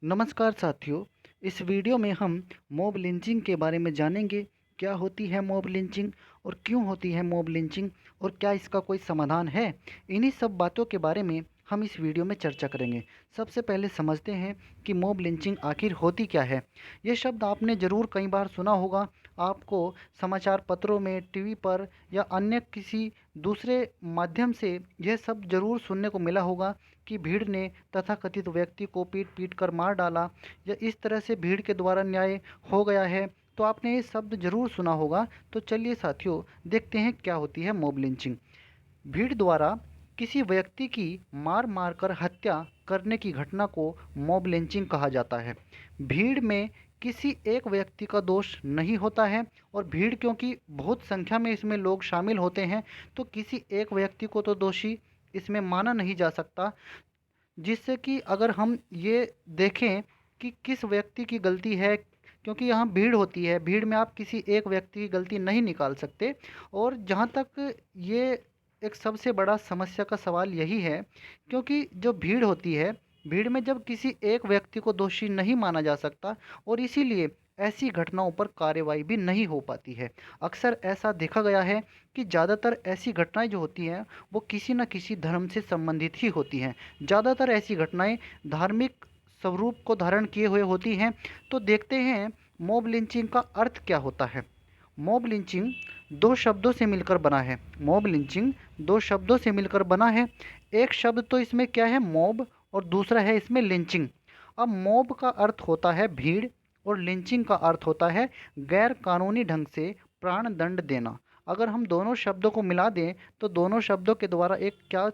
नमस्कार साथियों। इस वीडियो में हम मॉब लिंचिंग के बारे में जानेंगे। क्या होती है मॉब लिंचिंग और क्यों होती है मॉब लिंचिंग और क्या इसका कोई समाधान है। इन्हीं सब बातों के बारे में हम इस वीडियो में चर्चा करेंगे। सबसे पहले समझते हैं कि मॉब लिंचिंग आखिर होती क्या है। ये शब्द आपने ज़रूर कई बार सुना होगा। आपको समाचार पत्रों में, टीवी पर या अन्य किसी दूसरे माध्यम से यह सब ज़रूर सुनने को मिला होगा कि भीड़ ने तथाकथित व्यक्ति को पीट पीट कर मार डाला या इस तरह से भीड़ के द्वारा न्याय हो गया है। तो आपने ये शब्द ज़रूर सुना होगा। तो चलिए साथियों, देखते हैं क्या होती है मॉब लिंचिंग। भीड़ द्वारा किसी व्यक्ति की मार मार कर हत्या करने की घटना को मॉब लिंचिंग कहा जाता है। भीड़ में किसी एक व्यक्ति का दोष नहीं होता है और भीड़ क्योंकि बहुत संख्या में इसमें लोग शामिल होते हैं, तो किसी एक व्यक्ति को तो दोषी इसमें माना नहीं जा सकता। जिससे कि अगर हम ये देखें कि किस व्यक्ति की गलती है, क्योंकि यहाँ भीड़ होती है, भीड़ में आप किसी एक व्यक्ति की गलती नहीं निकाल सकते। और जहाँ तक ये एक सबसे बड़ा समस्या का सवाल यही है, क्योंकि जो भीड़ होती है, भीड़ में जब किसी एक व्यक्ति को दोषी नहीं माना जा सकता और इसीलिए ऐसी घटनाओं पर कार्रवाई भी नहीं हो पाती है। अक्सर ऐसा देखा गया है कि ज़्यादातर ऐसी घटनाएं जो होती हैं वो किसी न किसी धर्म से संबंधित ही होती हैं। ज़्यादातर ऐसी घटनाएं धार्मिक स्वरूप को धारण किए हुए होती हैं। तो देखते हैं मॉब लिंचिंग का अर्थ क्या होता है। मॉब लिंचिंग दो शब्दों से मिलकर बना है। मॉब लिंचिंग दो शब्दों से मिलकर बना है। एक शब्द तो इसमें क्या है, मॉब, और दूसरा है इसमें लिंचिंग। अब मॉब का अर्थ होता है भीड़ और लिंचिंग का अर्थ होता है गैर कानूनी ढंग से प्राण दंड देना। अगर हम दोनों शब्दों को मिला दें तो दोनों शब्दों के द्वारा एक क्या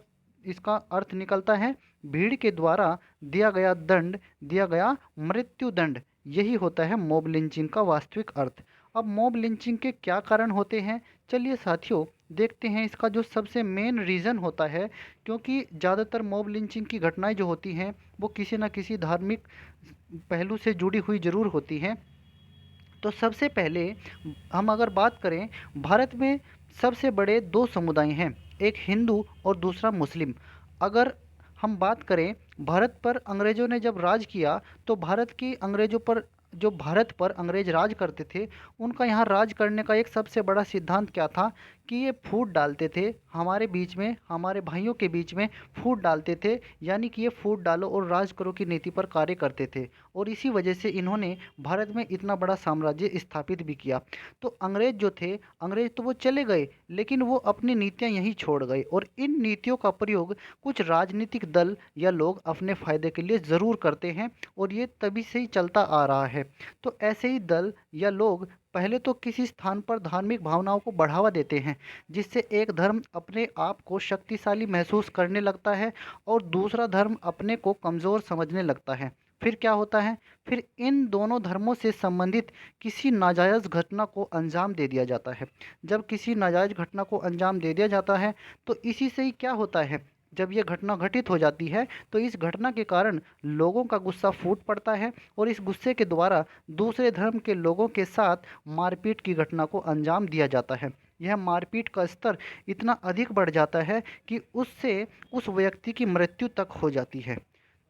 इसका अर्थ निकलता है, भीड़ के द्वारा दिया गया दंड, दिया गया मृत्यु दंड। यही होता है मॉब लिंचिंग का वास्तविक अर्थ। अब मॉब लिंचिंग के क्या कारण होते हैं, चलिए साथियों देखते हैं। इसका जो सबसे मेन रीज़न होता है, क्योंकि ज़्यादातर मॉब लिंचिंग की घटनाएं जो होती हैं वो किसी न किसी धार्मिक पहलू से जुड़ी हुई ज़रूर होती हैं। तो सबसे पहले हम अगर बात करें, भारत में सबसे बड़े दो समुदाय हैं, एक हिंदू और दूसरा मुस्लिम। अगर हम बात करें, भारत पर अंग्रेज़ों ने जब राज किया तो भारत की अंग्रेज़ों पर, जो भारत पर अंग्रेज राज करते थे, उनका यहाँ राज करने का एक सबसे बड़ा सिद्धांत क्या था कि ये फूट डालते थे हमारे बीच में, हमारे भाइयों के बीच में फूट डालते थे। यानी कि ये फूट डालो और राज करो की नीति पर कार्य करते थे और इसी वजह से इन्होंने भारत में इतना बड़ा साम्राज्य स्थापित भी किया। तो अंग्रेज जो थे, अंग्रेज तो वो चले गए लेकिन वो अपनी नीतियाँ यहीं छोड़ गए और इन नीतियों का प्रयोग कुछ राजनीतिक दल या लोग अपने फायदे के लिए ज़रूर करते हैं और ये तभी से ही चलता आ रहा है। तो ऐसे ही दल या लोग पहले तो किसी स्थान पर धार्मिक भावनाओं को बढ़ावा देते हैं, जिससे एक धर्म अपने आप को शक्तिशाली महसूस करने लगता है और दूसरा धर्म अपने को कमज़ोर समझने लगता है। फिर क्या होता है, फिर इन दोनों धर्मों से संबंधित किसी नाजायज़ घटना को अंजाम दे दिया जाता है। जब किसी नाजायज़ घटना को अंजाम दे दिया जाता है तो इसी से ही क्या होता है, जब ये घटना घटित हो जाती है तो इस घटना के कारण लोगों का गुस्सा फूट पड़ता है और इस गुस्से के द्वारा दूसरे धर्म के लोगों के साथ मारपीट की घटना को अंजाम दिया जाता है। यह मारपीट का स्तर इतना अधिक बढ़ जाता है कि उससे उस व्यक्ति की मृत्यु तक हो जाती है।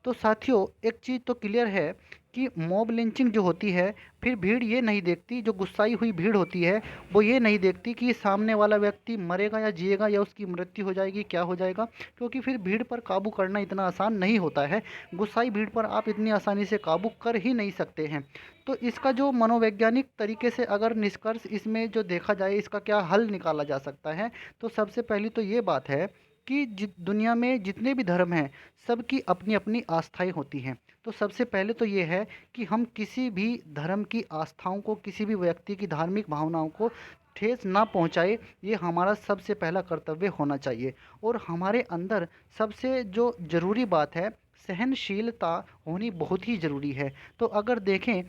तो साथियों एक चीज़ तो क्लियर है कि मॉब लिंचिंग जो होती है, फिर भीड़ ये नहीं देखती, जो गुस्साई हुई भीड़ होती है वो ये नहीं देखती कि सामने वाला व्यक्ति मरेगा या जिएगा या उसकी मृत्यु हो जाएगी, क्या हो जाएगा। क्योंकि फिर भीड़ पर काबू करना इतना आसान नहीं होता है। गुस्साई भीड़ पर आप इतनी आसानी से काबू कर ही नहीं सकते हैं। तो इसका जो मनोवैज्ञानिक तरीके से अगर निष्कर्ष इसमें जो देखा जाए, इसका क्या हल निकाला जा सकता है, तो सबसे पहली तो ये बात है कि दुनिया में जितने भी धर्म हैं सबकी अपनी अपनी आस्थाएं होती हैं। तो सबसे पहले तो ये है कि हम किसी भी धर्म की आस्थाओं को, किसी भी व्यक्ति की धार्मिक भावनाओं को ठेस ना पहुंचाए, ये हमारा सबसे पहला कर्तव्य होना चाहिए। और हमारे अंदर सबसे जो ज़रूरी बात है, सहनशीलता होनी बहुत ही ज़रूरी है। तो अगर देखें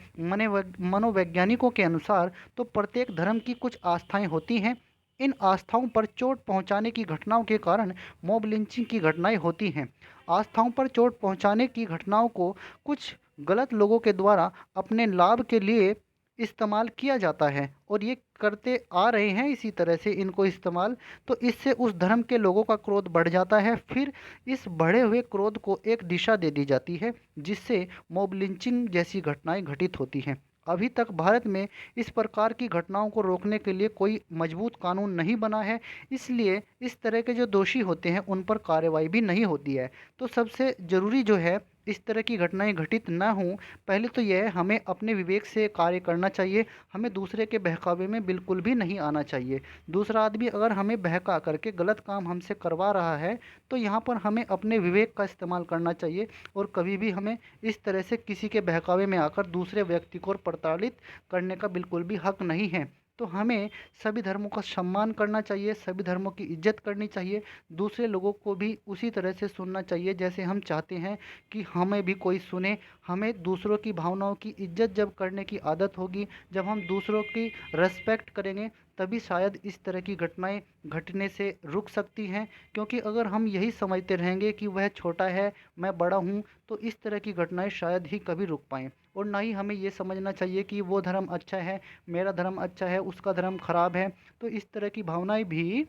मनोवैज्ञानिकों के अनुसार तो प्रत्येक धर्म की कुछ आस्थाएं होती हैं। इन आस्थाओं पर चोट पहुंचाने की घटनाओं के कारण मॉब लिंचिंग की घटनाएं होती हैं। आस्थाओं पर चोट पहुंचाने की घटनाओं को कुछ गलत लोगों के द्वारा अपने लाभ के लिए इस्तेमाल किया जाता है और ये करते आ रहे हैं इसी तरह से इनको इस्तेमाल। तो इससे उस धर्म के लोगों का क्रोध बढ़ जाता है। फिर इस बढ़े हुए क्रोध को एक दिशा दे दी जाती है जिससे मॉब लिंचिंग जैसी घटनाएं घटित होती हैं। अभी तक भारत में इस प्रकार की घटनाओं को रोकने के लिए कोई मजबूत कानून नहीं बना है, इसलिए इस तरह के जो दोषी होते हैं उन पर कार्रवाई भी नहीं होती है। तो सबसे ज़रूरी जो है इस तरह की घटनाएं घटित ना हों, पहले तो यह है हमें अपने विवेक से कार्य करना चाहिए। हमें दूसरे के बहकावे में बिल्कुल भी नहीं आना चाहिए। दूसरा आदमी अगर हमें बहका करके गलत काम हमसे करवा रहा है तो यहाँ पर हमें अपने विवेक का इस्तेमाल करना चाहिए और कभी भी हमें इस तरह से किसी के बहकावे में आकर दूसरे व्यक्ति को प्रताड़ित करने का बिल्कुल भी हक नहीं है। तो हमें सभी धर्मों का सम्मान करना चाहिए, सभी धर्मों की इज्जत करनी चाहिए, दूसरे लोगों को भी उसी तरह से सुनना चाहिए जैसे हम चाहते हैं कि हमें भी कोई सुने। हमें दूसरों की भावनाओं की इज्जत जब करने की आदत होगी, जब हम दूसरों की रेस्पेक्ट करेंगे, तभी शायद इस तरह की घटनाएं घटने से रुक सकती हैं। क्योंकि अगर हम यही समझते रहेंगे कि वह छोटा है, मैं बड़ा हूँ, तो इस तरह की घटनाएं शायद ही कभी रुक पाएँ। और ना ही हमें ये समझना चाहिए कि वो धर्म अच्छा है, मेरा धर्म अच्छा है, उसका धर्म खराब है। तो इस तरह की भावनाएं भी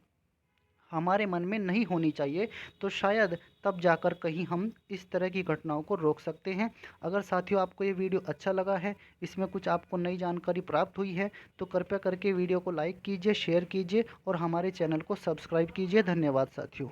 हमारे मन में नहीं होनी चाहिए। तो शायद तब जाकर कहीं हम इस तरह की घटनाओं को रोक सकते हैं। अगर साथियों आपको ये वीडियो अच्छा लगा है, इसमें कुछ आपको नई जानकारी प्राप्त हुई है, तो कृपया करके वीडियो को लाइक कीजिए, शेयर कीजिए और हमारे चैनल को सब्सक्राइब कीजिए। धन्यवाद साथियों।